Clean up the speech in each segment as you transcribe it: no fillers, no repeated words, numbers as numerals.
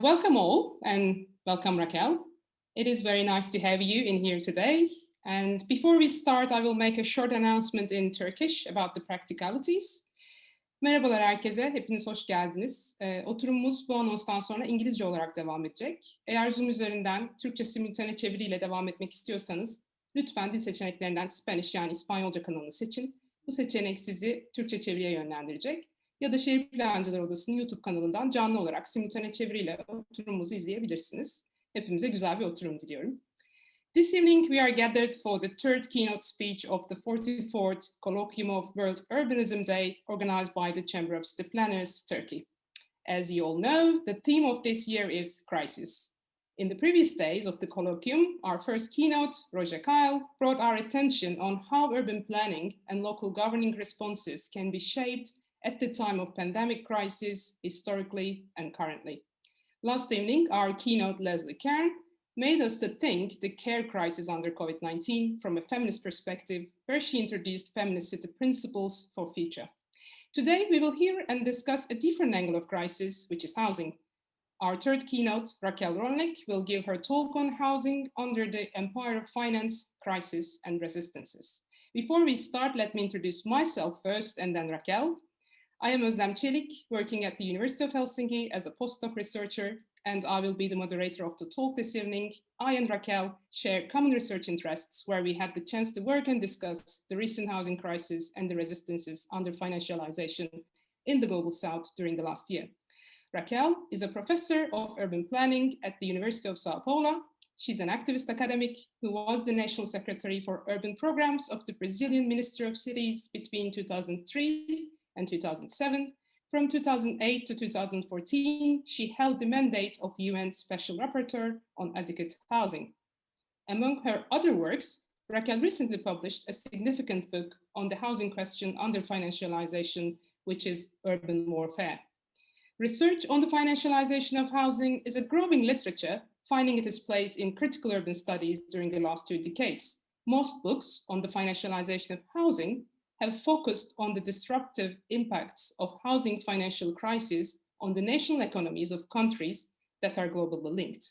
Welcome all, and welcome Raquel. It is very nice to have you in here today. And before we start, I will make a short announcement in Turkish about the practicalities. Merhabalar herkese, hepiniz hoş geldiniz. Oturumumuz bu anonstan sonra İngilizce olarak devam edecek. Eğer Zoom üzerinden Türkçe simultane çeviriyle devam etmek istiyorsanız, lütfen dil seçeneklerinden Spanish yani İspanyolca kanalını seçin. Bu seçenek sizi Türkçe çeviriye yönlendirecek. Ya da Şehir Plancılar Odası'nın YouTube kanalından canlı olarak simultane çeviriyle oturumumuzu izleyebilirsiniz. Hepimize güzel bir oturum diliyorum. This evening we are gathered for the third keynote speech of the 44th Colloquium of World Urbanism Day organized by the Chamber of City Planners, Turkey. As you all know, the theme of this year is crisis. In the previous days of the colloquium, our first keynote, Raquel, brought our attention on how urban planning and local governing responses can be shaped at the time of pandemic crisis, historically and currently. Last evening, our keynote, Leslie Cairn, made us to think the care crisis under COVID-19 from a feminist perspective, where she introduced feminist city principles for future. Today, we will hear and discuss a different angle of crisis, which is housing. Our third keynote, Raquel Rolnik, will give her talk on housing under the empire of finance, crisis, and resistances. Before we start, let me introduce myself first and then Raquel. I am Özlem Çelik, working at the University of Helsinki as a postdoc researcher, and I will be the moderator of the talk this evening. I and Raquel share common research interests where we had the chance to work and discuss the recent housing crisis and the resistances under financialization in the Global South during the last year. Raquel is a professor of urban planning at the University of Sao Paulo. She's an activist academic who was the National Secretary for Urban Programs of the Brazilian Ministry of Cities between 2003 and 2007. From 2008 to 2014, she held the mandate of UN Special Rapporteur on Adequate Housing. Among her other works, Raquel recently published a significant book on the housing question under financialization, which is Urban Warfare. Research on the financialization of housing is a growing literature, finding its place in critical urban studies during the last 2 decades. Most books on the financialization of housing have focused on the disruptive impacts of housing financial crisis on the national economies of countries that are globally linked.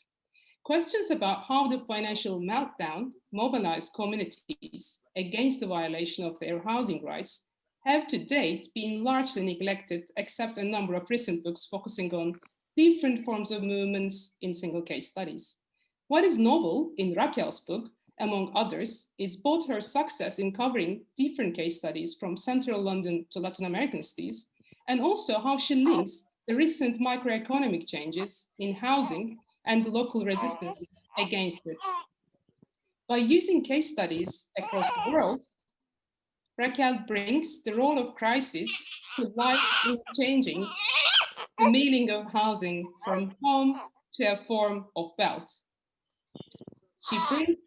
Questions about how the financial meltdown mobilized communities against the violation of their housing rights have to date been largely neglected, except a number of recent books focusing on different forms of movements in single case studies. What is novel in Raquel's book, among others, is both her success in covering different case studies from central London to Latin American cities, and also how she links the recent microeconomic changes in housing and the local resistance against it. By using case studies across the world, Raquel brings the role of crisis to life in changing the meaning of housing from home to a form of wealth. She brings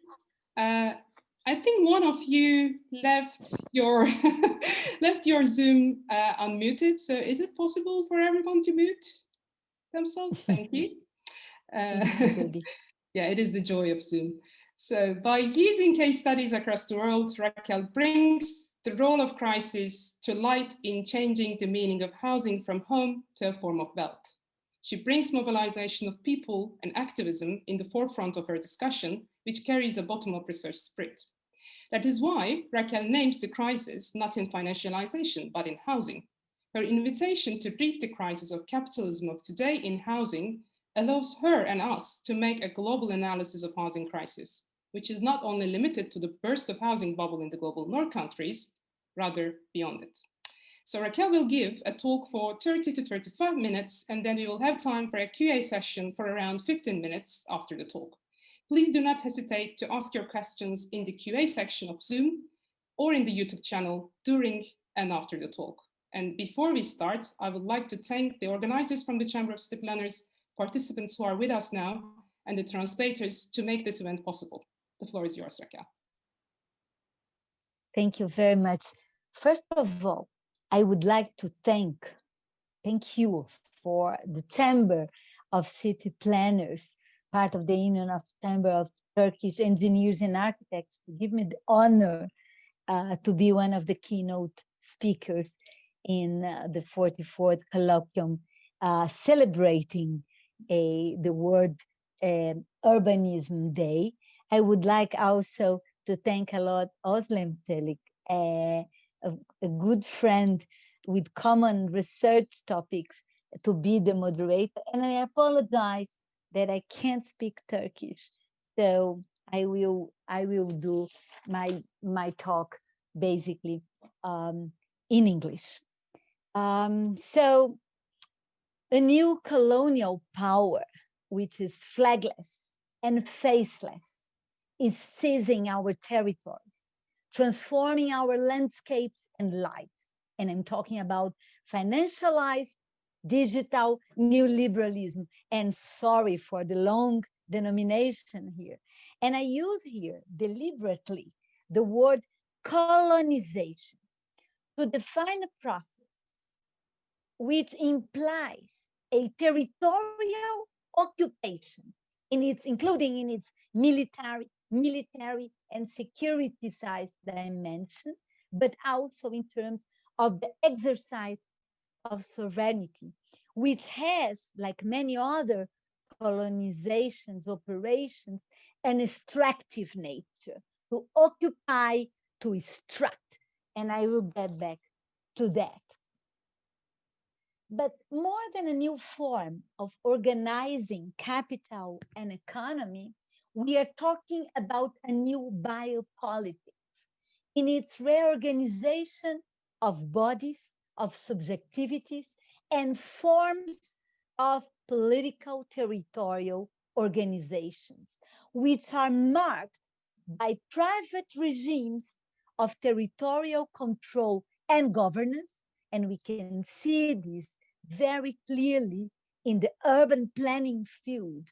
I think one of you left your left your Zoom unmuted. So is it possible for everyone to mute themselves? Thank you. Yeah, it is the joy of Zoom. So by using case studies across the world, Raquel brings the role of crisis to light in changing the meaning of housing from home to a form of wealth. She brings mobilization of people and activism in the forefront of her discussion, which carries a bottom-up research spirit. That is why Raquel names the crisis not in financialization, but in housing. Her invitation to read the crisis of capitalism of today in housing allows her and us to make a global analysis of housing crisis, which is not only limited to the burst of housing bubble in the global north countries, rather beyond it. So Raquel will give a talk for 30 to 35 minutes, and then we will have time for a Q&A session for around 15 minutes after the talk. Please do not hesitate to ask your questions in the Q&A section of Zoom or in the YouTube channel during and after the talk. And before we start, I would like to thank the organizers from the Chamber of City Planners, participants who are with us now, and the translators to make this event possible. The floor is yours, Raquel. Thank you very much. First of all, I would like to thank you for the Chamber of City Planners, part of the Union of Chamber of Turkish Engineers and Architects, to give me the honor to be one of the keynote speakers in the 44th colloquium, celebrating the World Urbanism Day. I would like also to thank a lot Özlem, Çelik, a good friend with common research topics, to be the moderator. And I apologize that I can't speak Turkish, so I will do my talk basically in English. So a new colonial power, which is flagless and faceless, is seizing our territories, transforming our landscapes and lives. And I'm talking about financialized digital neoliberalism. And sorry for the long denomination here. And I use here deliberately the word colonization to define a process which implies a territorial occupation, including in its military and security size dimension, but also in terms of the exercise of sovereignty, which has, like many other colonizations operations, an extractive nature, to occupy, to extract. And I will get back to that. But more than a new form of organizing capital and economy, we are talking about a new biopolitics in its reorganization of bodies, of subjectivities, and forms of political territorial organizations, which are marked by private regimes of territorial control and governance. And we can see this very clearly in the urban planning field,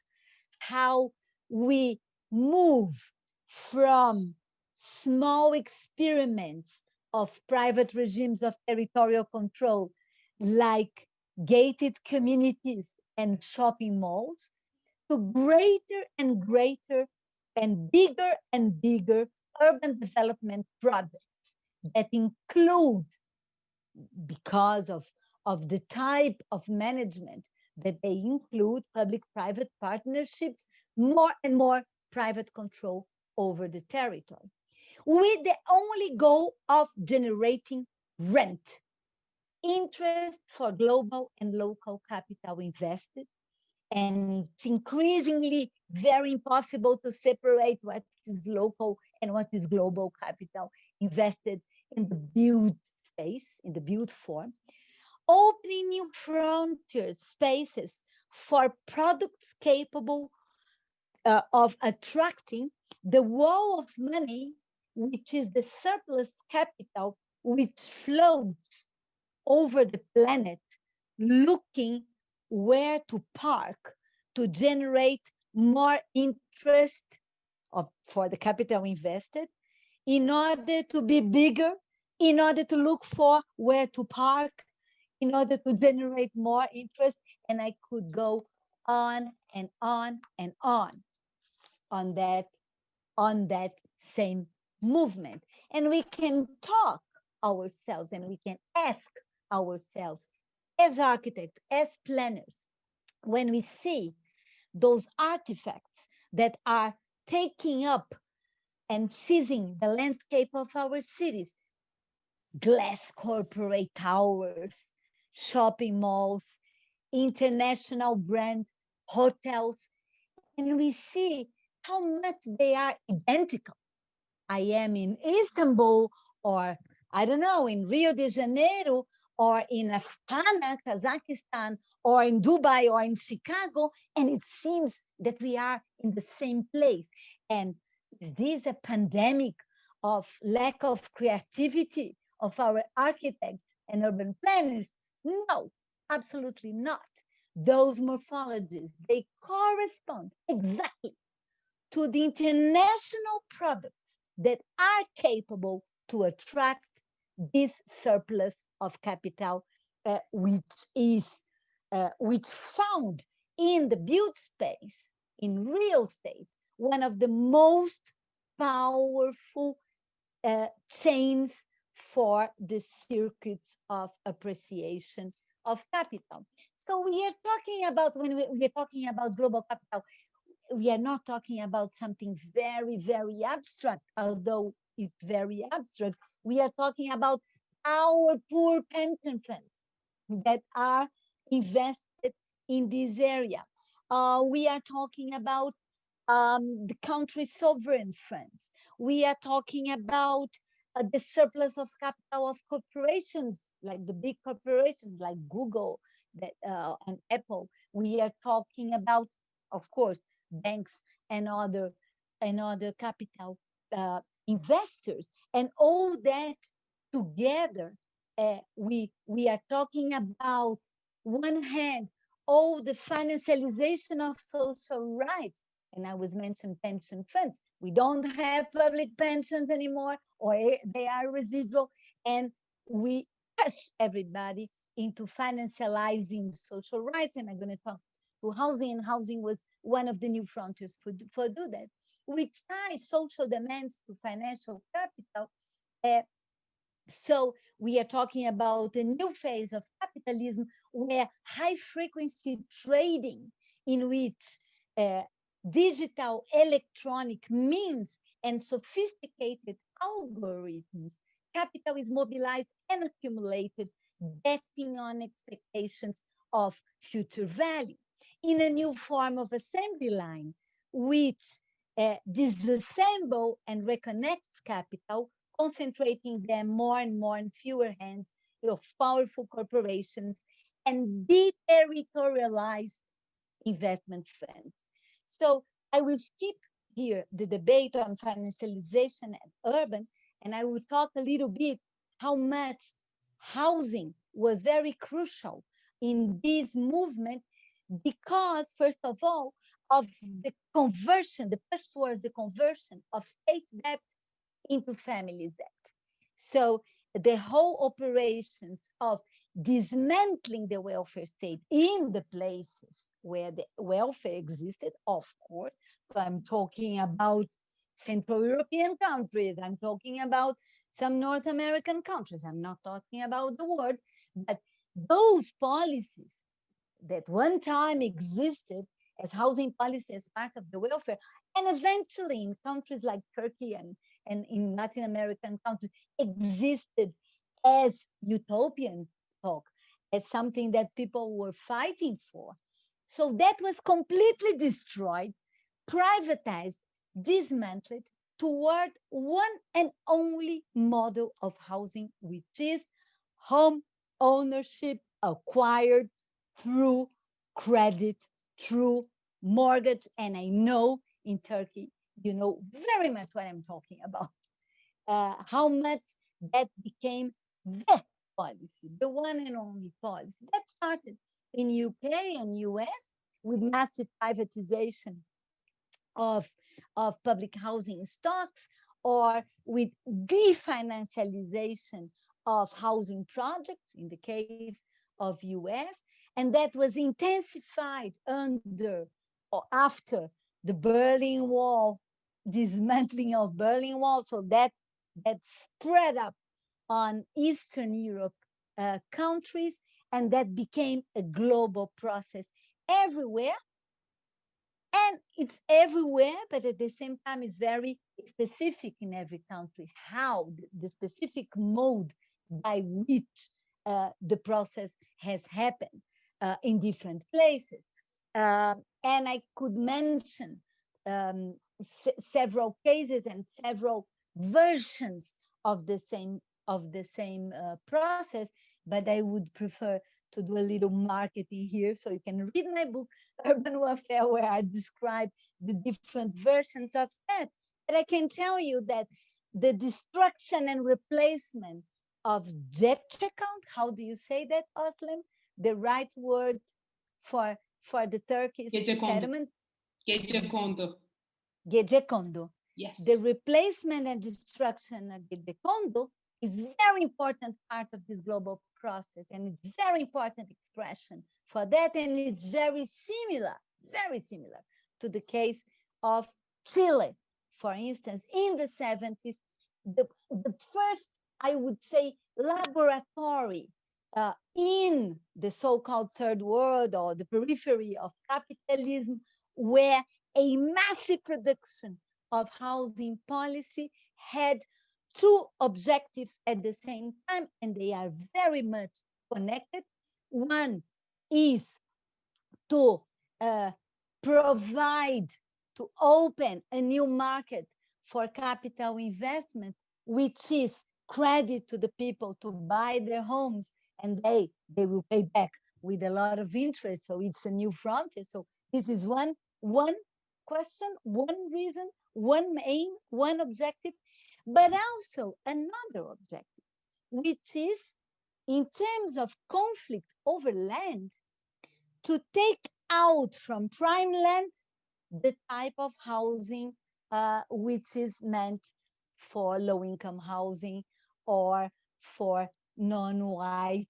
how we move from small experiments of private regimes of territorial control, like gated communities and shopping malls, to greater and greater and bigger urban development projects that include, because of the type of management that they include, public-private partnerships, more and more private control over the territory, with the only goal of generating rent, interest for global and local capital invested. And it's increasingly very impossible to separate what is local and what is global capital invested in the built space, in the built form, opening new frontier spaces for products capable of attracting the wall of money, which is the surplus capital which floats over the planet, looking where to park to generate more interest for the capital invested, in order to be bigger, in order to look for where to park, in order to generate more interest. And I could go on and on and on that same movement. And we can talk ourselves and we can ask ourselves as architects, as planners, when we see those artifacts that are taking up and seizing the landscape of our cities, glass corporate towers, shopping malls, international brand hotels, and we see how much they are identical. I am in Istanbul, or I don't know, in Rio de Janeiro, or in Astana, Kazakhstan, or in Dubai, or in Chicago, and it seems that we are in the same place. And is this a pandemic of lack of creativity of our architects and urban planners? No, absolutely not. Those morphologies, they correspond exactly to the international products that are capable to attract this surplus of capital, which found in the built space, in real estate, one of the most powerful chains for the circuits of appreciation of capital. So we are talking about, when we are talking about global capital, we are not talking about something very, very abstract, although it's very abstract. We are talking about our poor pension funds that are invested in this area. We are talking about the country's sovereign funds. We are talking about the surplus of capital of corporations, like the big corporations like Google and Apple. We are talking about, of course, banks and other capital investors, and all that together. We are talking about, one hand, all the financialization of social rights, and I was mentioned pension funds. We don't have public pensions anymore, or they are residual, and we push everybody into financializing social rights. And I'm going to talk to housing, and housing was one of the new frontiers for do that. We tie social demands to financial capital. So we are talking about a new phase of capitalism where high frequency trading, in which digital electronic means and sophisticated algorithms, capital is mobilized and accumulated, betting on expectations of future value in a new form of assembly line, which disassemble and reconnects capital, concentrating them more and more in fewer hands of powerful corporations and deterritorialized investment funds. So I will skip here the debate on financialization and urban, and I will talk a little bit how much housing was very crucial in this movement, because, first of all, of the conversion, the push towards the conversion of state debt into families' debt. So the whole operations of dismantling the welfare state in the places where the welfare existed, of course. So I'm talking about Central European countries. I'm talking about some North American countries. I'm not talking about the world, but those policies that one time existed as housing policy as part of the welfare, and eventually in countries like Turkey and in Latin American countries existed as utopian talk, as something that people were fighting for. So that was completely destroyed, privatized, dismantled toward one and only model of housing, which is home ownership acquired through credit, through mortgage. And I know in Turkey, you know very much what I'm talking about, how much that became the policy, the one and only policy. That started in UK and US with massive privatization of public housing stocks, or with definancialization of housing projects in the case of US, and that was intensified under or after the Berlin Wall, dismantling of Berlin Wall. So that spread up on Eastern Europe countries, and that became a global process everywhere. And it's everywhere, but at the same time, it's very specific in every country, how the specific mode by which the process has happened in different places. And I could mention several cases and several versions of the same process, but I would prefer to do a little marketing here, so you can read my book, Urban Warfare, where I describe the different versions of that. But I can tell you that the destruction and replacement of debt account, how do you say that, Özlem? The right word for the Turkish settlement? Gecekondu. Gecekondu. Yes. The replacement and destruction of Gecekondu is very important part of this global process, and it's very important expression for that, and it's very similar to the case of Chile, for instance. In the 70s, the first, I would say, laboratory in the so-called third world or the periphery of capitalism, where a massive production of housing policy had two objectives at the same time, and they are very much connected. One is to provide, to open a new market for capital investment, which is credit to the people to buy their homes, and they will pay back with a lot of interest. So it's a new frontier. So this is one question, one reason, one aim, one objective, but also another objective, which is in terms of conflict over land, to take out from prime land the type of housing which is meant for low-income housing or for non-white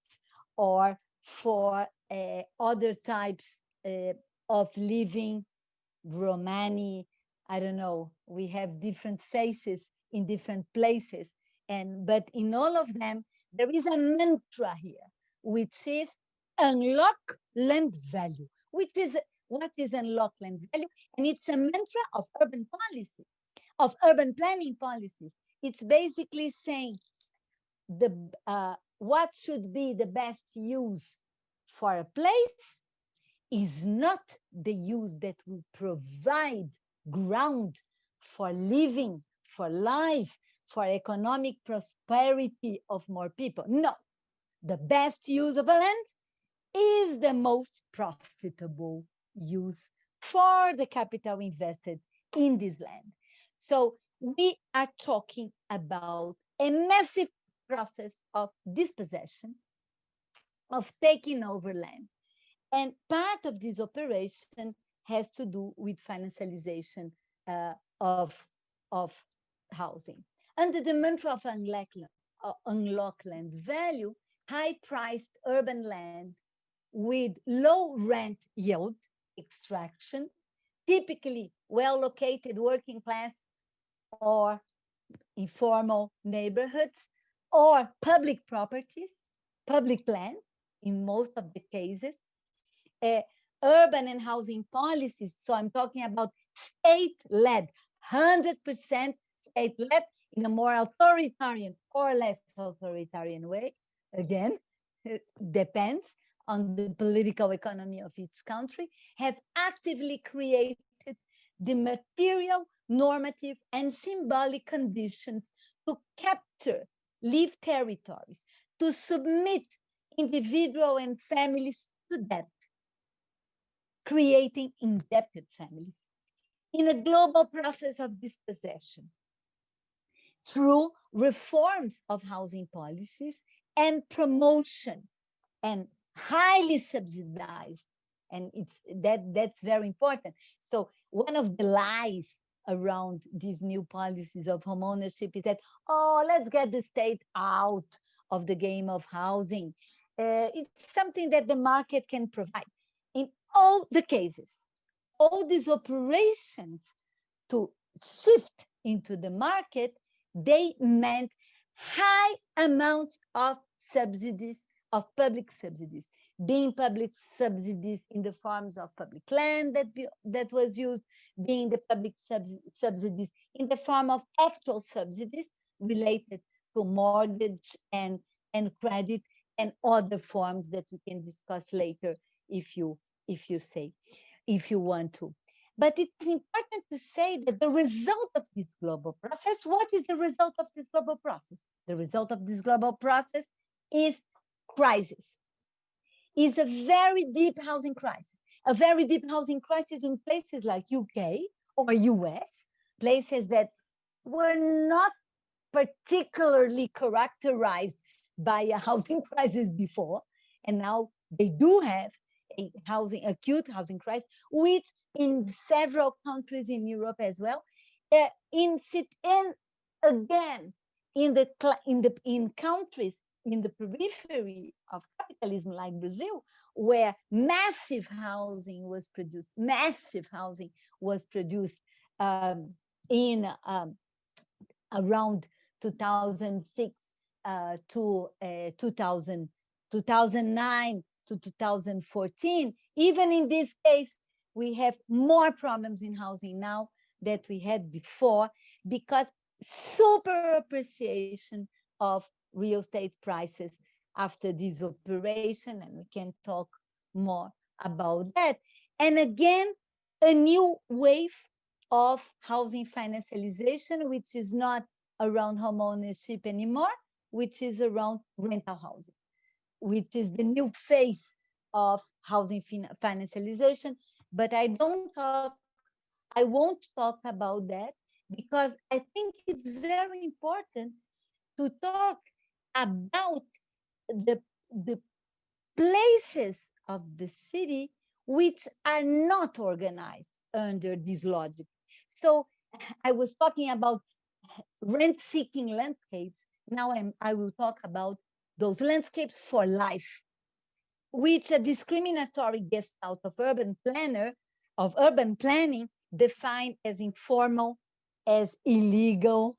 or for other types of living, Romani, I don't know, we have different faces in different places. But in all of them, there is a mantra here, which is unlock land value, which is what is unlock land value? And it's a mantra of urban policy, of urban planning policies. It's basically saying what should be the best use for a place is not the use that will provide ground for living, for life, for economic prosperity of more people. No, the best use of a land is the most profitable use for the capital invested in this land. So we are talking about a massive process of dispossession, of taking over land. And part of this operation has to do with financialization of housing. Under the mantra of unlock land value, high-priced urban land with low rent yield extraction, typically well-located working class or informal neighborhoods, or public properties, public land in most of the cases, urban and housing policies. So I'm talking about state-led, 100% state-led in a more authoritarian or less authoritarian way. Again, it depends on the political economy of each country, have actively created the material, normative, and symbolic conditions to capture lived territories, to submit individual and families to debt, creating indebted families in a global process of dispossession through reforms of housing policies and promotion, and highly subsidized. And that's very important. So one of the lies around these new policies of homeownership is that, oh, let's get the state out of the game of housing. It's something that the market can provide. In all the cases, all these operations to shift into the market, they meant high amounts of subsidies, of public subsidies, being public subsidies in the forms of public land that was used, being the public subsidies in the form of actual subsidies related to mortgage and credit and other forms that we can discuss later if you want to. But it's important to say that the result of this global process, what is the result of this global process? The result of this global process is crisis, is a very deep housing crisis. A very deep housing crisis in places like UK or US, places that were not particularly characterized by a housing crisis before, and now they do have a acute housing crisis, which in several countries in Europe as well, in countries in the periphery of capitalism like Brazil, where massive housing was produced in around 2006 to 2010, 2009 to 2014. Even in this case, we have more problems in housing now that we had before, because super appreciation of real estate prices after this operation, and we can talk more about that. And again, a new wave of housing financialization, which is not around home ownership anymore, which is around rental housing, which is the new face of housing financialization. But I won't talk about that, because I think it's very important to talk about the places of the city which are not organized under this logic. So I was talking about rent-seeking landscapes. Now I will talk about those landscapes for life, which a discriminatory gestalt of urban planning defined as informal, as illegal,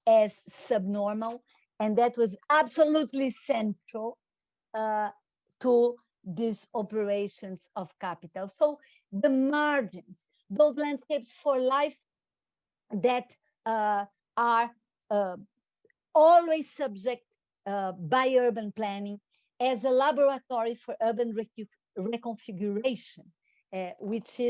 as subnormal, and that was absolutely central to these operations of capital. So the margins, those landscapes for life that are always subject by urban planning as a laboratory for urban reconfiguration, which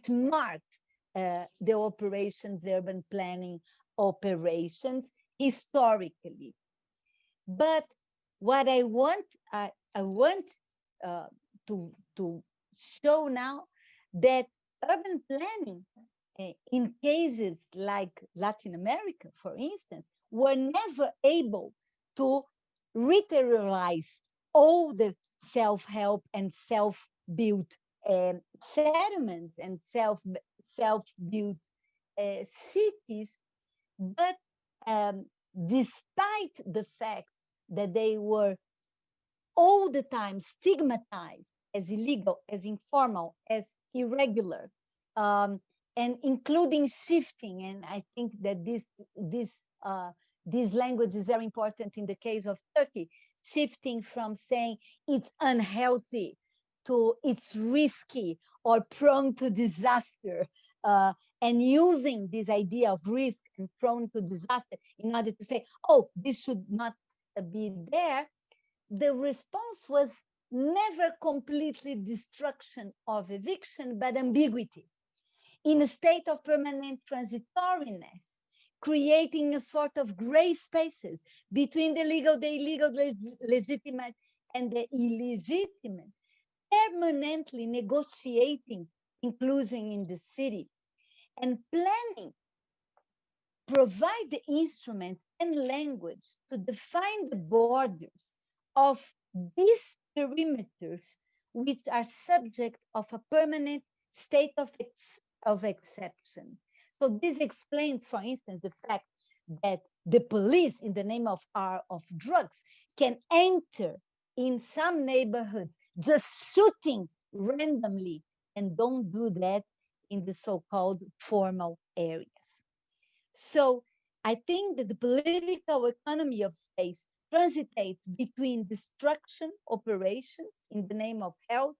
marks the operations, the urban planning operations historically. But what I want to show now, that urban planning in cases like Latin America, for instance, were never able to ritualize all the self-help and self-built settlements and self-built cities. But despite the fact that they were all the time stigmatized as illegal, as informal, as irregular, and including shifting. And I think that this language is very important in the case of Turkey, shifting from saying it's unhealthy to it's risky or prone to disaster, and using this idea of risk and prone to disaster in order to say, oh, this should not be there. The response was never completely destruction of eviction, but ambiguity. In a state of permanent transitoriness, creating a sort of gray spaces between the legal, the illegal, legitimate, and the illegitimate, permanently negotiating inclusion in the city. And planning provide the instrument and language to define the borders of these perimeters, which are subject of a permanent state of exception. So this explains, for instance, the fact that the police, in the name of drugs, can enter in some neighborhoods just shooting randomly, and don't do that in the so-called formal areas. So I think that the political economy of space transitates between destruction operations in the name of health,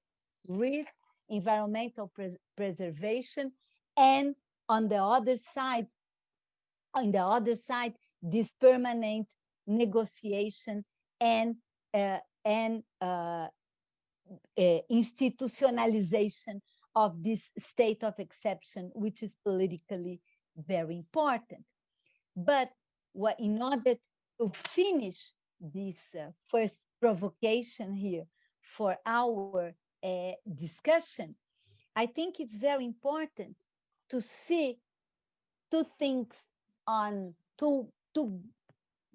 risk, environmental preservation, and on the other side, this permanent negotiation and institutionalization of this state of exception, which is politically very important. But in order to finish this first provocation here for our discussion, I think it's very important to see two things on two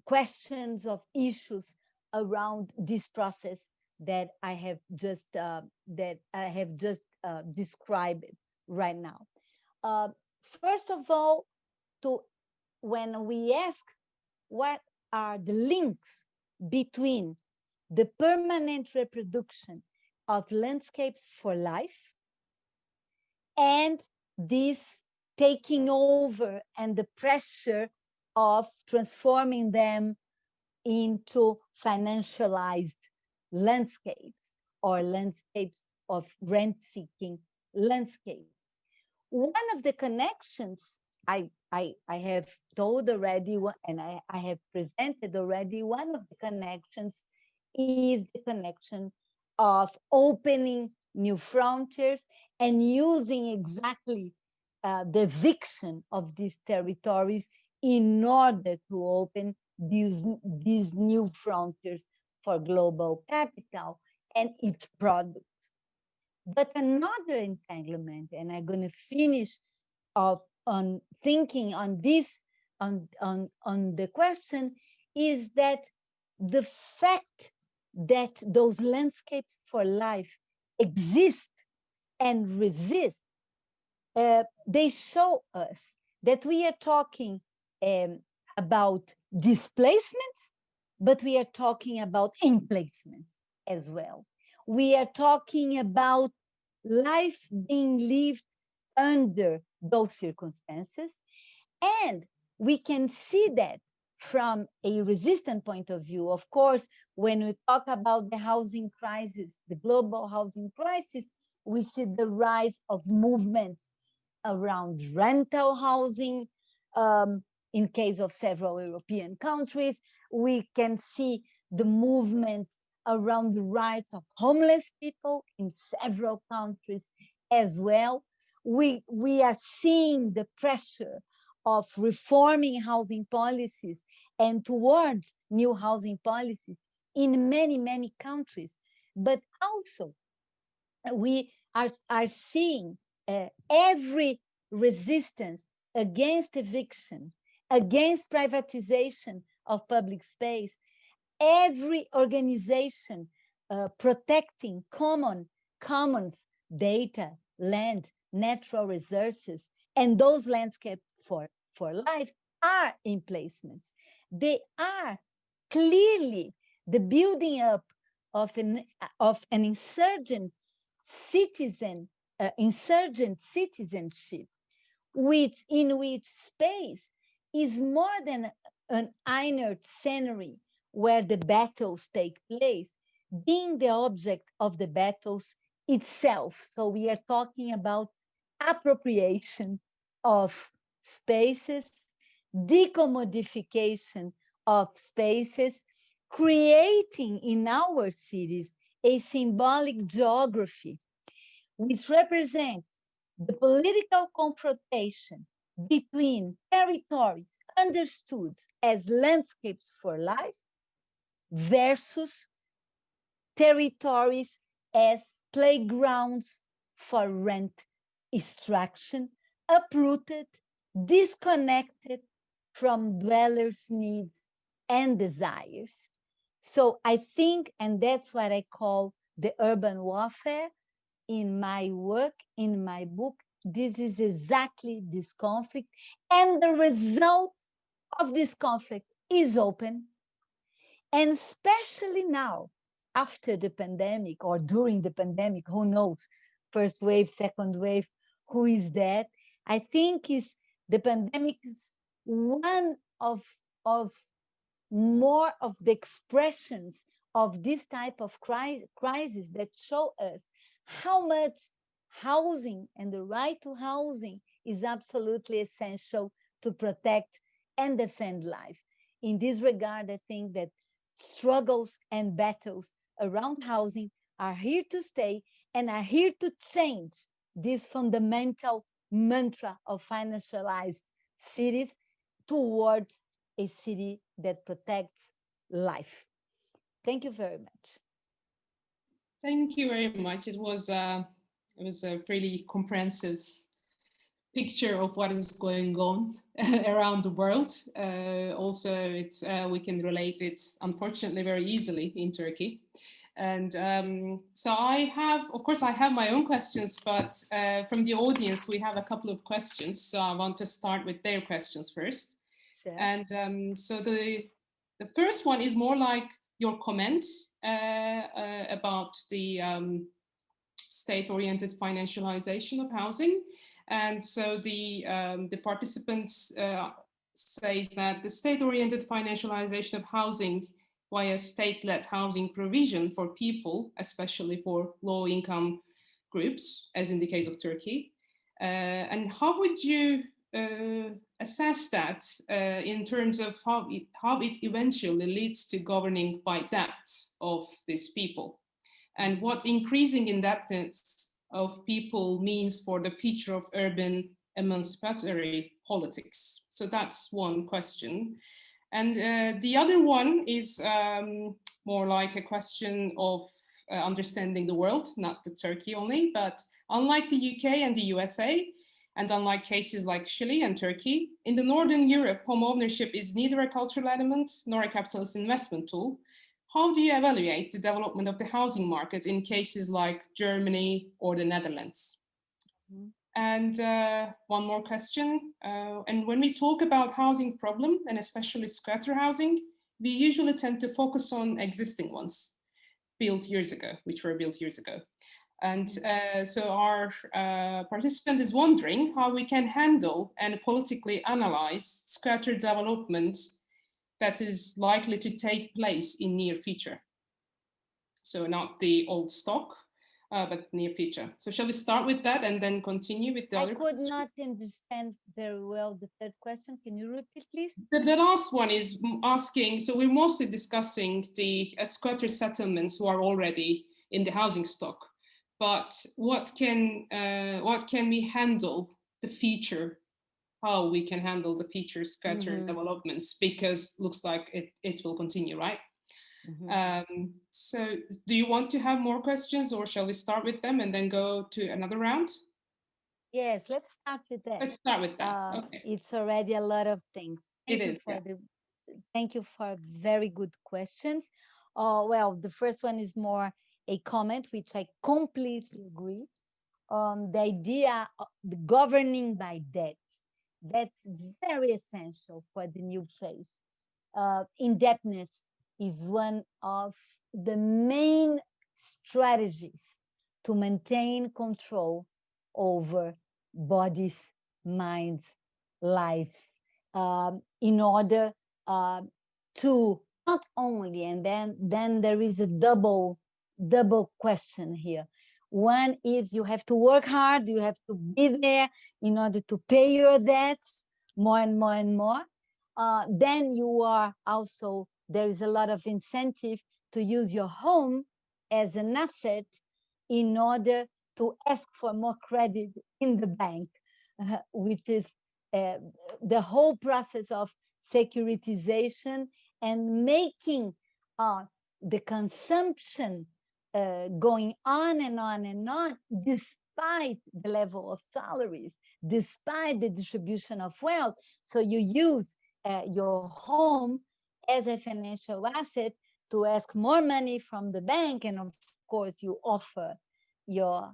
questions of issues around this process that I have just described right now. First of all, when we ask what are the links between the permanent reproduction of landscapes for life and this taking over and the pressure of transforming them into financialized landscapes or landscapes of rent-seeking landscapes. One of the connections I have told already, and I have presented already, one of the connections is the connection of opening new frontiers and using exactly the eviction of these territories in order to open these new frontiers for global capital and its products. But another entanglement, and I'm going to finish off on thinking on this, on the question, is that the fact that those landscapes for life exist and resist, they show us that we are talking about displacements, but we are talking about emplacements as well. We are talking about life being lived under those circumstances. And we can see that from a resistant point of view. Of course, when we talk about the housing crisis, the global housing crisis, we see the rise of movements around rental housing. In case of several European countries, we can see the movements around the rights of homeless people in several countries as well. We are seeing the pressure of reforming housing policies and towards new housing policies in many, many countries. But also, we are seeing every resistance against eviction, against privatization of public space, every organization protecting commons, data, land, natural resources, and those landscapes for life are emplacements. They are clearly the building up of an insurgent citizenship, in which space is more than an inert scenery where the battles take place, being the object of the battles itself. So we are talking about appropriation of spaces, decommodification of spaces, creating in our cities a symbolic geography which represents the political confrontation between territories understood as landscapes for life versus territories as playgrounds for rent extraction, uprooted, disconnected from dwellers' needs and desires. So I think, and that's what I call the urban warfare in my work, in my book, this is exactly this conflict. And the result of this conflict is open. And especially now, after the pandemic or during the pandemic, who knows, first wave, second wave, who is that? I think the pandemic is one of more of the expressions of this type of crisis that show us how much housing and the right to housing is absolutely essential to protect and defend life. In this regard, I think that struggles and battles around housing are here to stay and are here to change this fundamental mantra of financialized cities towards a city that protects life. Thank you very much. Thank you very much. It was a really comprehensive picture of what is going on around the world. Also, we can relate it, unfortunately, very easily in Turkey. And so I have my own questions, but from the audience, we have a couple of questions. So I want to start with their questions first. Sure. And so the first one is more like your comments about the state-oriented financialization of housing. And so the participants says that the state-oriented financialization of housing via state-led housing provision for people, especially for low-income groups, as in the case of Turkey. And how would you assess that in terms of how it eventually leads to governing by debt of these people? And what increasing indebtedness of people means for the future of urban emancipatory politics? So that's one question. And the other one is more like a question of understanding the world, not the Turkey only, but unlike the UK and the USA, and unlike cases like Chile and Turkey, in the Northern Europe, home ownership is neither a cultural element nor a capitalist investment tool. How do you evaluate the development of the housing market in cases like Germany or the Netherlands? Mm-hmm. And one more question. And when we talk about housing problem, and especially squatter housing, we usually tend to focus on existing ones built years ago, which were built years ago. And so our participant is wondering how we can handle and politically analyze squatter development that is likely to take place in near future. So not the old stock, but near future. So shall we start with that and then continue with the other questions? I could not understand very well the third question. Can you repeat, please? The last one is asking, so we're mostly discussing the squatter settlements who are already in the housing stock, but what can we handle the future? How we can handle the future squatter developments, because looks like it will continue, right? So do you want to have more questions, or shall we start with them and then go to another round? Yes, let's start with that. Let's start with that. Okay. It's already a lot of things. Thank you for very good questions. Well, the first one is more a comment, which I completely agree. The idea of the governing by debt, that's very essential for the new phase. Indebtedness is one of the main strategies to maintain control over bodies, minds, lives, in order to not only, and then there is a double question here. One is you have to work hard, you have to be there in order to pay your debts more and more and more. Then you are also, there is a lot of incentive to use your home as an asset in order to ask for more credit in the bank, which is the whole process of securitization and making the consumption going on and on and on, despite the level of salaries, despite the distribution of wealth. So you use your home as a financial asset to ask more money from the bank, and of course you offer your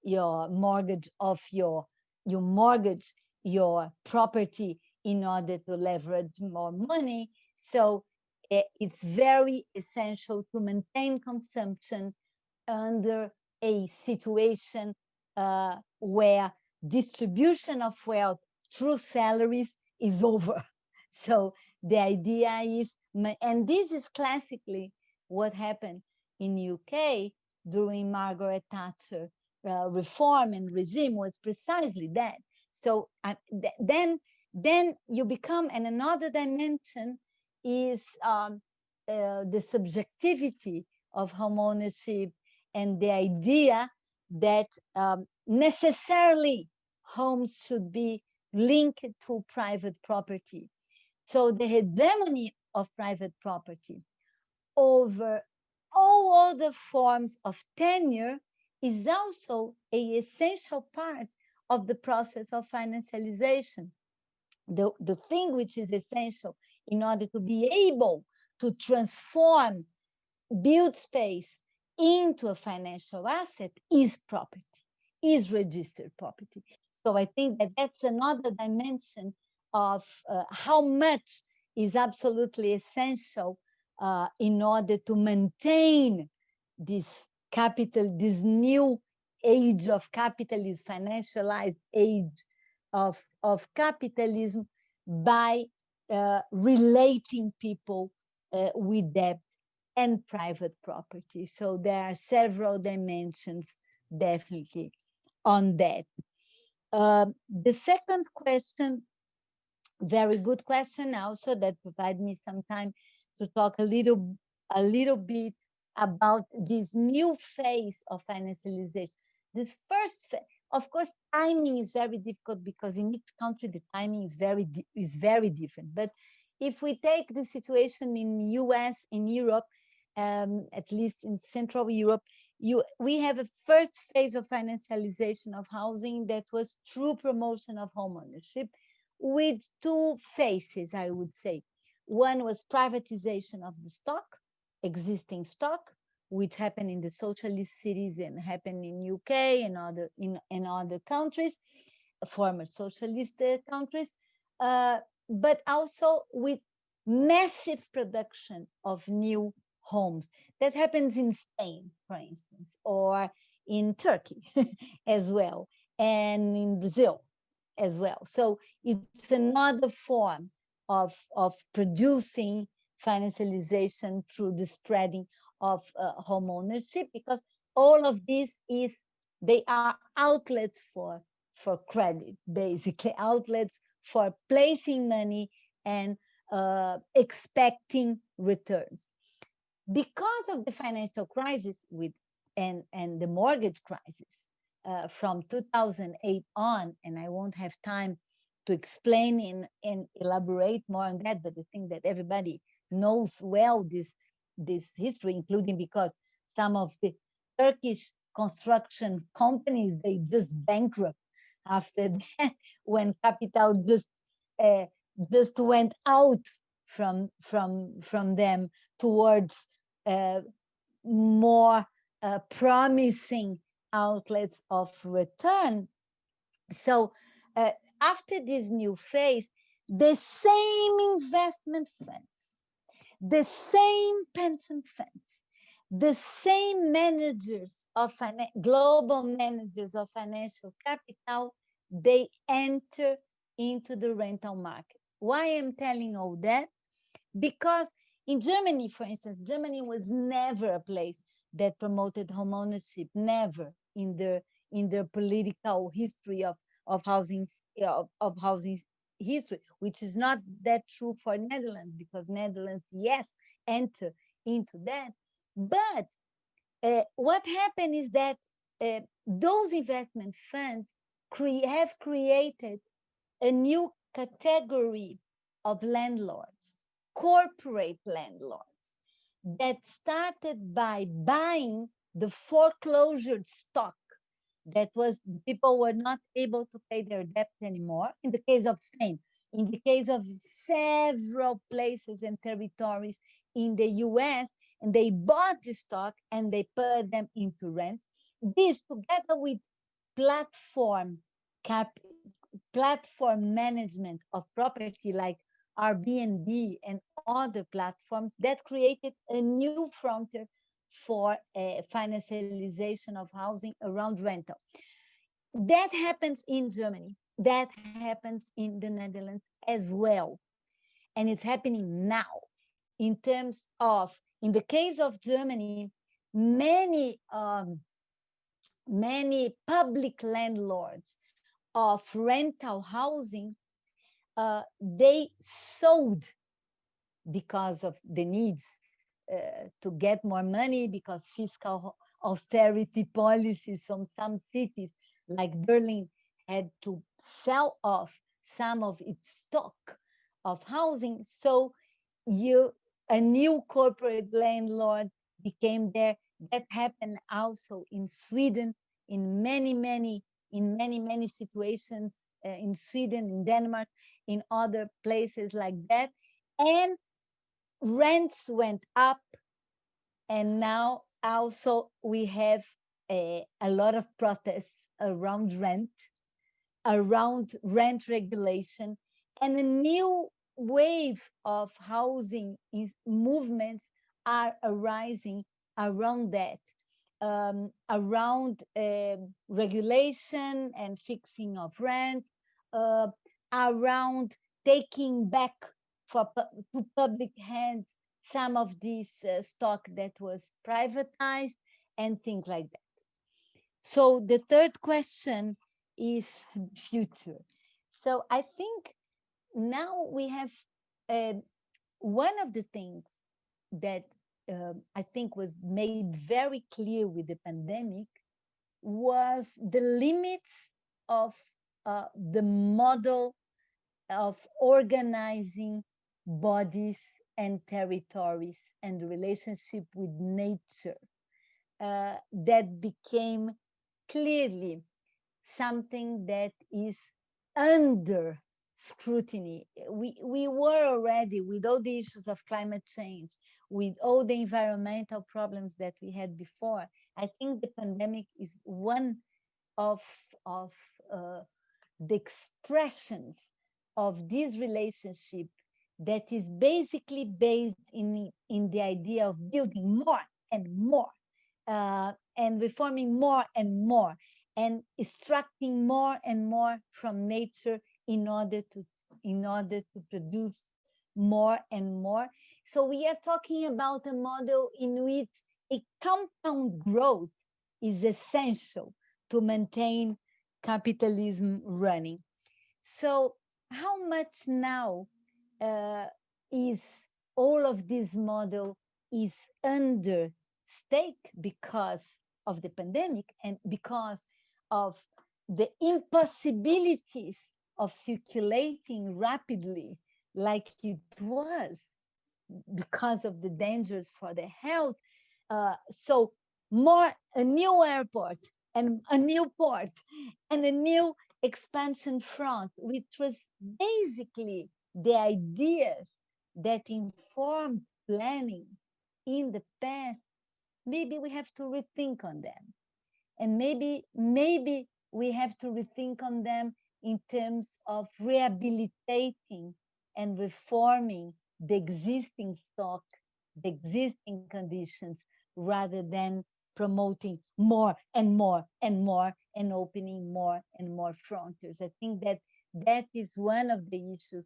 mortgage of you mortgage your property in order to leverage more money. So it's very essential to maintain consumption under a situation where distribution of wealth through salaries is over. So the idea is, and this is classically what happened in UK during Margaret Thatcher reform and regime, was precisely that. So then you become, and another dimension is the subjectivity of home ownership and the idea that necessarily homes should be linked to private property. So the hegemony of private property over all other forms of tenure is also an essential part of the process of financialization. The thing which is essential in order to be able to transform build space into a financial asset is property, is registered property. So I think that that's another dimension of how much is absolutely essential in order to maintain this capital, this new age of capitalism, financialized age of capitalism, by relating people with debt and private property. So there are several dimensions definitely on that. The second question, very good question also, that provide me some time to talk a little bit about this new phase of financialization. This first phase, of course, timing is very difficult because in each country the timing is very different. But if we take the situation in US, in Europe, at least in Central Europe, we have a first phase of financialization of housing that was through promotion of homeownership, with two phases, I would say. One was privatization of the stock, existing stock, which happened in the socialist cities and happened in UK and other countries, former socialist countries, but also with massive production of new homes. That happens in Spain, for instance, or in Turkey as well, and in Brazil as well. So it's another form of producing financialization through the spreading of home ownership, because all of this they are outlets for credit, basically outlets for placing money and expecting returns. Because of the financial crisis and the mortgage crisis from 2008 on, and I won't have time to explain and elaborate more on that, but I think that everybody knows well this history, including because some of the Turkish construction companies, they just bankrupt after that, when capital just went out from them towards more promising outlets of return. So after this new phase, the same investment funds, the same pension funds, the same managers of global managers of financial capital, they enter into the rental market. Why I'm telling all that? Because in Germany, for instance, Germany was never a place that promoted homeownership, never in their political history of housing history, which is not that true for Netherlands, because Netherlands, yes, enter into that. But what happened is that those investment funds have created a new category of landlords, corporate landlords, that started by buying the foreclosure stock that was, people were not able to pay their debt anymore. In the case of Spain, in the case of several places and territories in the US, and they bought the stock and they put them into rent. This, together with platform management of property like Airbnb and other platforms, that created a new frontier for financialization of housing around rental. That happens in Germany, that happens in the Netherlands as well. And it's happening now. In terms of, in the case of Germany, many public landlords of rental housing, they sold because of the needs to get more money, because fiscal austerity policies from some cities like Berlin had to sell off some of its stock of housing. So a new corporate landlord became there. That happened also in Sweden, in many situations, in Sweden, in Denmark, in other places like that. And rents went up, and now also we have a lot of protests around rent regulation, and a new wave of housing movements are arising around that, around regulation and fixing of rent, around taking back to public hands some of this stock that was privatized and things like that. So the third question is future. So I think now we have one of the things that I think was made very clear with the pandemic was the limits of the model of organizing bodies and territories and the relationship with nature that became clearly something that is under scrutiny. We were already, with all the issues of climate change, with all the environmental problems that we had before, I think the pandemic is one of the expressions of this relationship that is basically based in the idea of building more and more and reforming more and more and extracting more and more from nature in order to produce more and more. So we are talking about a model in which a compound growth is essential to maintain capitalism running. So how much now is all of this model is under stake because of the pandemic and because of the impossibilities of circulating rapidly like it was because of the dangers for the health. So a new airport and a new port and a new expansion front, which was basically the ideas that informed planning in the past, maybe we have to rethink on them. And maybe we have to rethink on them in terms of rehabilitating and reforming the existing stock, the existing conditions, rather than promoting more and more and more and opening more and more frontiers. I think that is one of the issues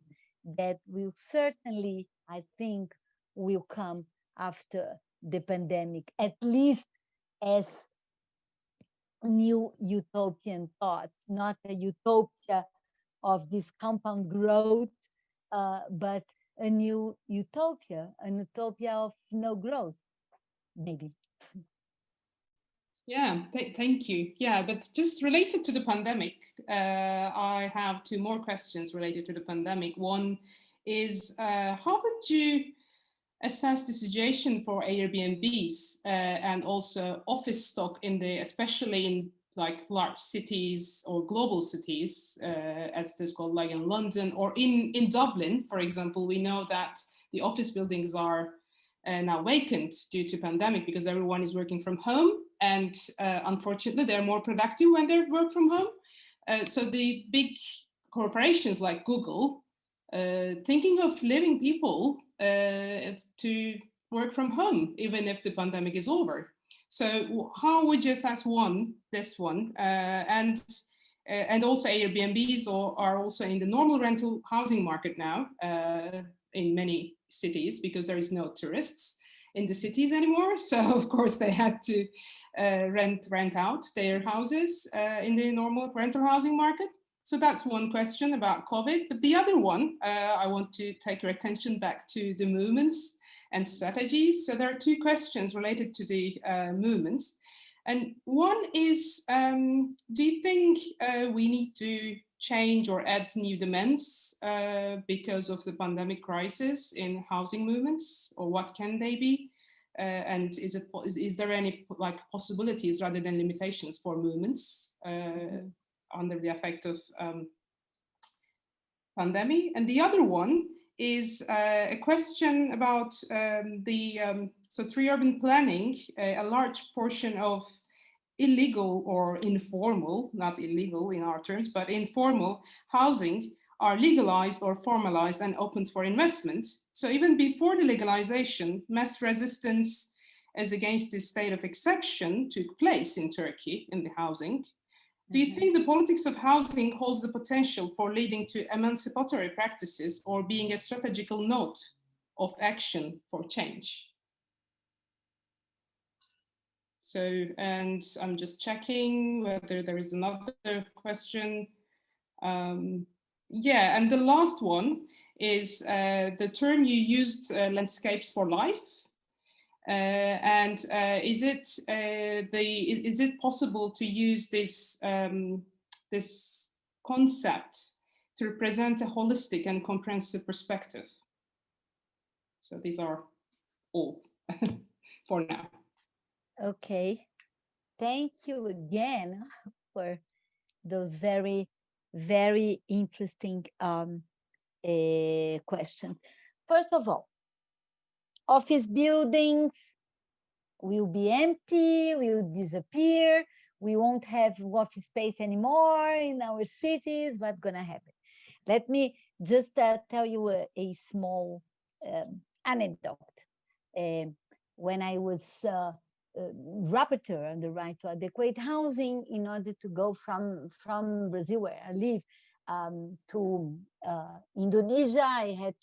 that will certainly, I think, will come after the pandemic, at least as new utopian thoughts, not a utopia of this compound growth, but a new utopia, an utopia of no growth, maybe. Yeah, thank you. Yeah, but just related to the pandemic, I have two more questions related to the pandemic. One is, how would you assess the situation for Airbnbs and also office stock especially in like large cities or global cities, as it is called, like in London or in Dublin, for example? We know that the office buildings are now vacant due to pandemic because everyone is working from home, and unfortunately they're more productive when they work from home. So the big corporations like Google thinking of leaving people to work from home even if the pandemic is over. So how would you assess this one? And also Airbnbs are also in the normal rental housing market now in many cities because there is no tourists in the cities anymore. So of course they had to rent out their houses in the normal rental housing market. So that's one question about COVID. But the other one, I want to take your attention back to the movements and strategies. So there are two questions related to the movements. And one is, do you think we need to change or add new demands because of the pandemic crisis in housing movements, or what can they be? And is there any like possibilities rather than limitations for movements under the effect of pandemic? And the other one is a question about so through urban planning, a large portion of illegal or informal, not illegal in our terms, but informal housing are legalized or formalized and opened for investments. So even before the legalization, mass resistance as against this state of exception took place in Turkey in the housing. Do you think the politics of housing holds the potential for leading to emancipatory practices or being a strategical note of action for change? So, and I'm just checking whether there is another question. Yeah, and the last one is the term you used, landscapes for life. Is it possible to use this this concept to represent a holistic and comprehensive perspective? So these are all for now. Okay, thank you again for those very, very interesting questions. First of all, office buildings will be empty, will disappear. We won't have office space anymore in our cities. What's going to happen? Let me just tell you a small anecdote. When I was rapporteur on the right to adequate housing, in order to go from Brazil, where I live, to Indonesia, I had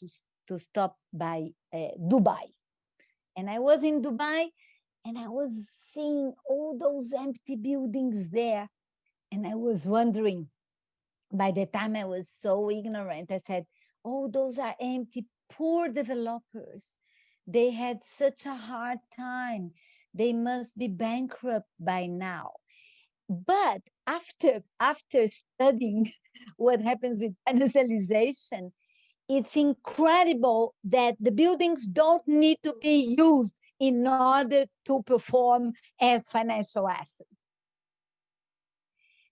to stop by Dubai. And I was in Dubai, and I was seeing all those empty buildings there. And I was wondering, by the time I was so ignorant, I said, oh, those are empty, poor developers. They had such a hard time. They must be bankrupt by now. But after studying what happens with financialization, it's incredible that the buildings don't need to be used in order to perform as financial assets.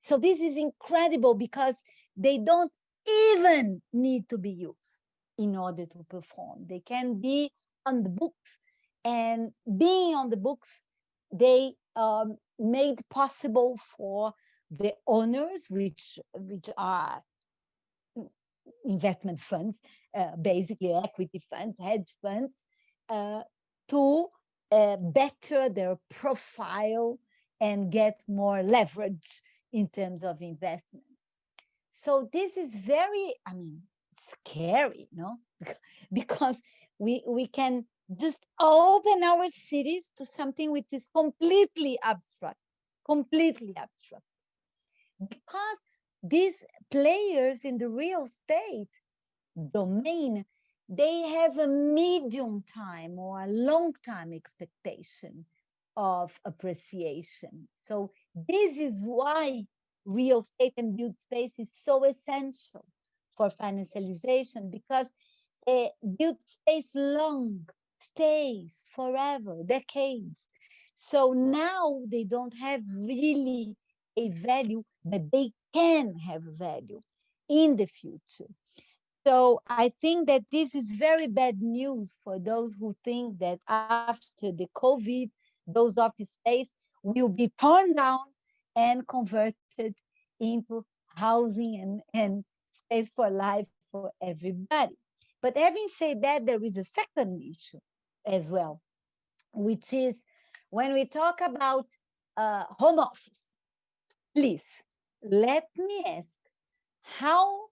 So this is incredible because they don't even need to be used in order to perform. They can be on the books, and being on the books, they made possible for the owners, which are investment funds, basically equity funds, hedge funds, to better their profile and get more leverage in terms of investment. So this is very, scary, no? Because we can just open our cities to something which is completely abstract. Because these players in the real estate domain, they have a medium time or a long time expectation of appreciation. So this is why real estate and built space is so essential for financialization, because built space long stays forever, decades. So now they don't have really a value, but they can have value in the future. So I think that this is very bad news for those who think that after the COVID, those office space will be torn down and converted into housing and space for life for everybody. But having said that, there is a second issue as well, which is when we talk about home office, please let me ask, how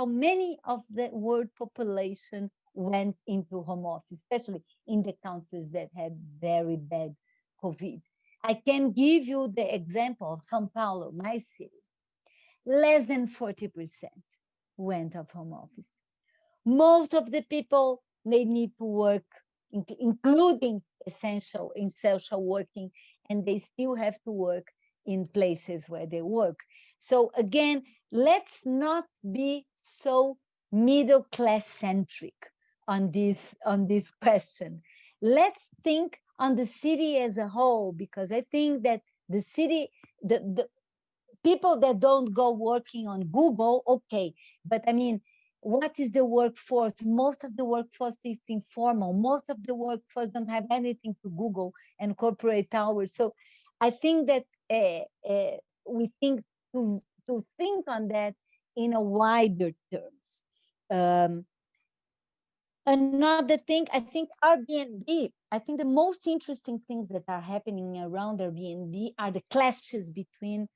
many of the world population went into home office, especially in the countries that had very bad COVID? I can give you the example of São Paulo, my city. Less than 40% went of home office. Most of the people, they need to work, including essential working, and they still have to work in places where they work. So again, let's not be so middle class centric on this question. Let's think on the city as a whole, because I think that the city, the people that don't go working on Google, okay, but I mean, what is the workforce? Most of the workforce is informal. Most of the workforce don't have anything to Google and corporate hours. So I think that we think to think on that in a wider terms. Another thing, I think Airbnb, I think the most interesting things that are happening around Airbnb are the clashes between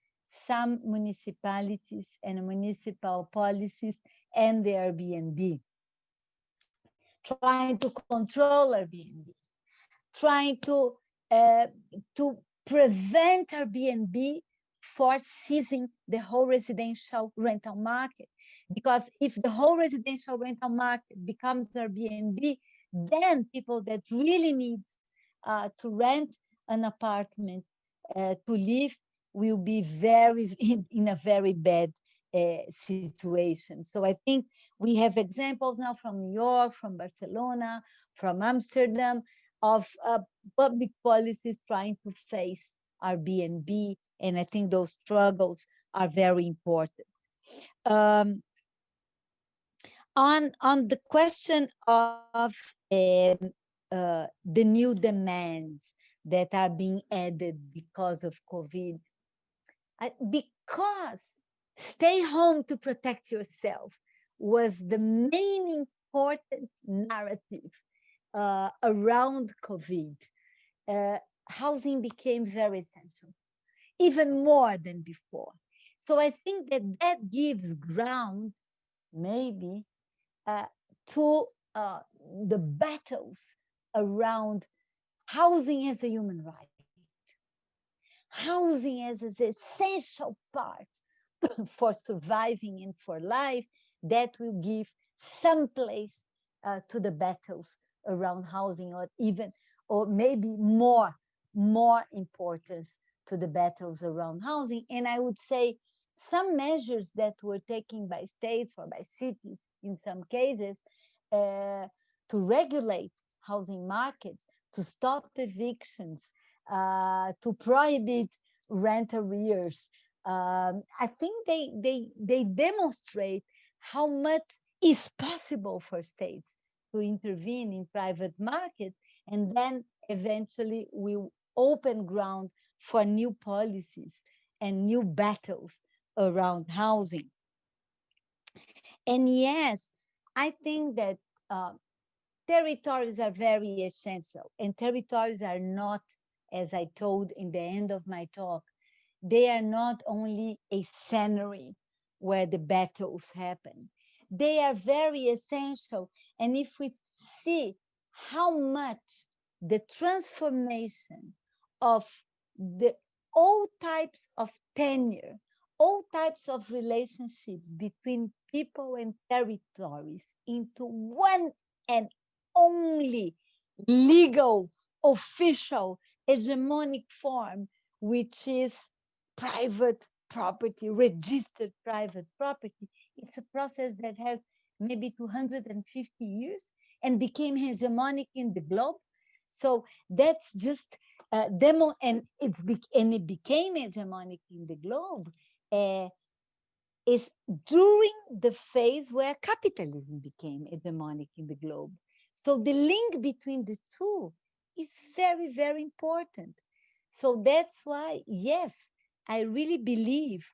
some municipalities and municipal policies and the Airbnb, trying to control Airbnb, trying to prevent Airbnb for seizing the whole residential rental market. Because if the whole residential rental market becomes Airbnb, then people that really need to rent an apartment to live will be in a very bad situation. So I think we have examples now from New York, from Barcelona, from Amsterdam, of public policies trying to face Airbnb, and I think those struggles are very important. On the question of the new demands that are being added because of COVID, because stay home to protect yourself was the main important narrative around COVID, housing became very essential, even more than before. So I think that gives ground, maybe, to the battles around housing as a human right, housing as an essential part for surviving and for life, that will give some place to the battles around housing, or maybe more importance to the battles around housing. And I would say some measures that were taken by states or by cities in some cases to regulate housing markets, to stop evictions, to prohibit rent arrears. I think they demonstrate how much is possible for states to intervene in private markets, and then eventually will open ground for new policies and new battles around housing. And yes, I think that territories are very essential, and territories are not, as I told in the end of my talk, they are not only a scenery where the battles happen. They are very essential. And if we see how much the transformation of all types of tenure, all types of relationships between people and territories into one and only legal, official, hegemonic form, which is private property, registered private property. It's a process that has maybe 250 years and became hegemonic in the globe. So that's just demo, and it became hegemonic in the globe is during the phase where capitalism became hegemonic in the globe. So the link between the two is very, very important. So that's why, yes, I really believe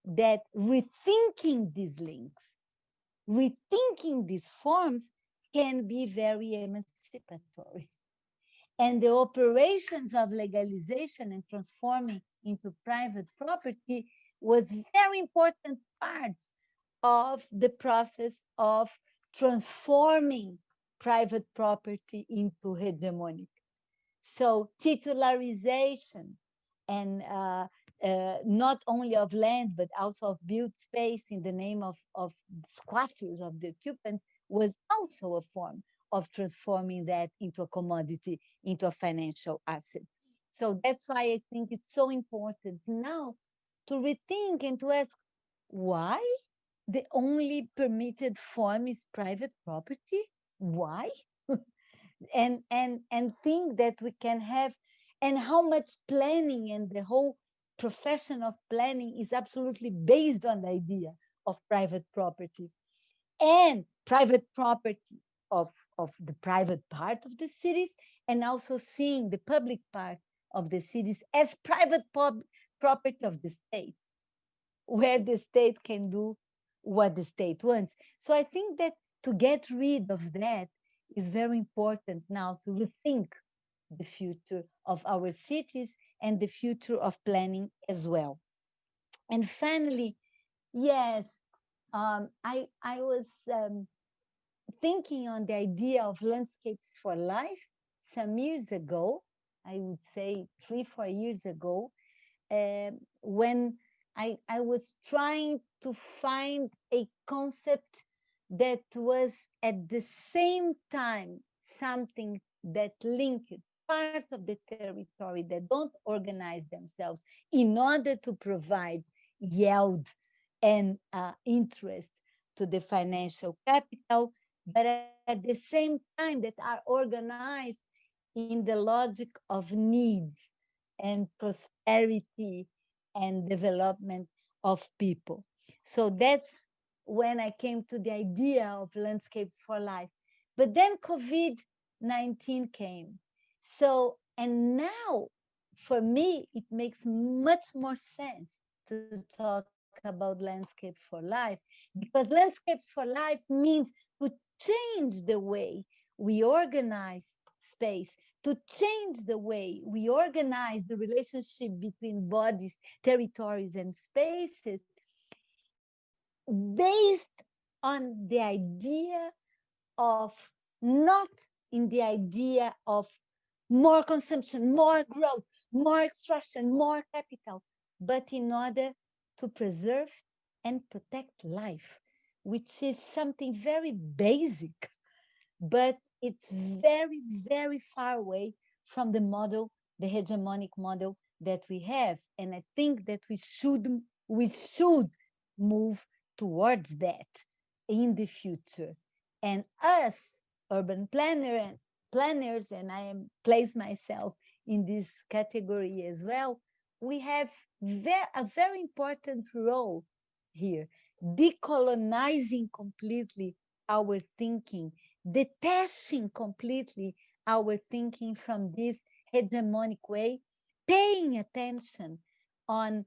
that rethinking these links, rethinking these forms can be very emancipatory. And the operations of legalization and transforming into private property was very important parts of the process of transforming private property into hegemonic. So titularization and not only of land, but also of built space in the name of squatters, of the occupants, was also a form of transforming that into a commodity, into a financial asset. So that's why I think it's so important now to rethink and to ask why the only permitted form is private property? Why? and think that we can have, and how much planning and the whole profession of planning is absolutely based on the idea of private property and private property of the private part of the cities, and also seeing the public part of the cities as private property of the state, where the state can do what the state wants. So I think that to get rid of that is very important now, to rethink the future of our cities and the future of planning as well. And finally, yes, I was thinking on the idea of landscapes for life some years ago. I would say 3-4 years ago, when I was trying to find a concept that was at the same time something that linked part of the territory that don't organize themselves in order to provide yield and interest to the financial capital, but at the same time that are organized in the logic of needs and prosperity and development of people. So that's when I came to the idea of landscapes for life. But then COVID-19 came. So, and now for me, it makes much more sense to talk about landscapes for life, because landscapes for life means to change the way we organize space, to change the way we organize the relationship between bodies, territories, and spaces based on the idea of not in the idea of more consumption, more growth, more extraction, more capital, but in order to preserve and protect life, which is something very basic, but it's very, very far away from the model, the hegemonic model that we have. And I think that we should move towards that in the future. And us, urban planners, and I am place myself in this category as well, we have a very important role here, decolonizing completely our thinking, detaching completely our thinking from this hegemonic way, paying attention on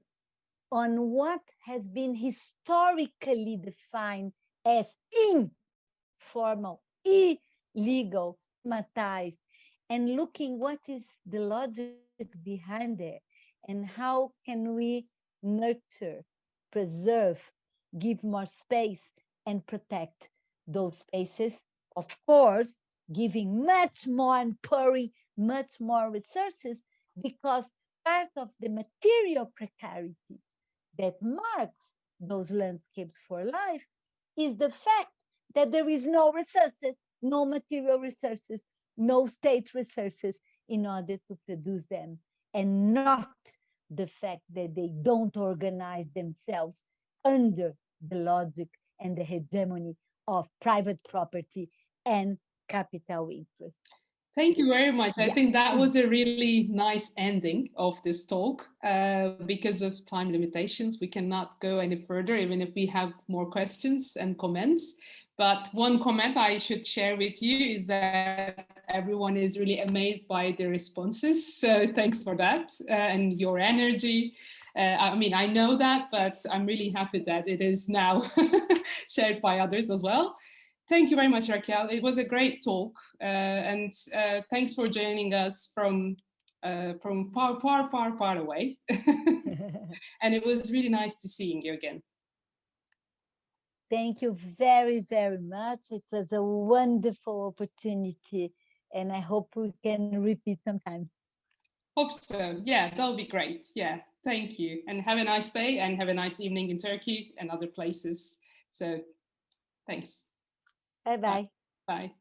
what has been historically defined as informal, illegal, stigmatized, and looking what is the logic behind it and how can we nurture, preserve, give more space and protect those spaces, of course, giving much more and pouring much more resources, because part of the material precarity that marks those landscapes for life is the fact that there is no resources, no material resources, no state resources in order to produce them, and not the fact that they don't organize themselves under the logic and the hegemony of private property and capital interest. Thank you very much. I Yeah. think that was a really nice ending of this talk. Because of time limitations, we cannot go any further, even if we have more questions and comments. But one comment I should share with you is that everyone is really amazed by the responses. So thanks for that and your energy. I mean, I know that, but I'm really happy that it is now shared by others as well. Thank you very much, Raquel. It was a great talk, and thanks for joining us from far, far, far, far away. And it was really nice to seeing you again. Thank you very, very much. It was a wonderful opportunity, and I hope we can repeat sometime. Hope so. Yeah, that'll be great. Yeah, thank you. And have a nice day and have a nice evening in Turkey and other places. So thanks. Bye-bye. Bye.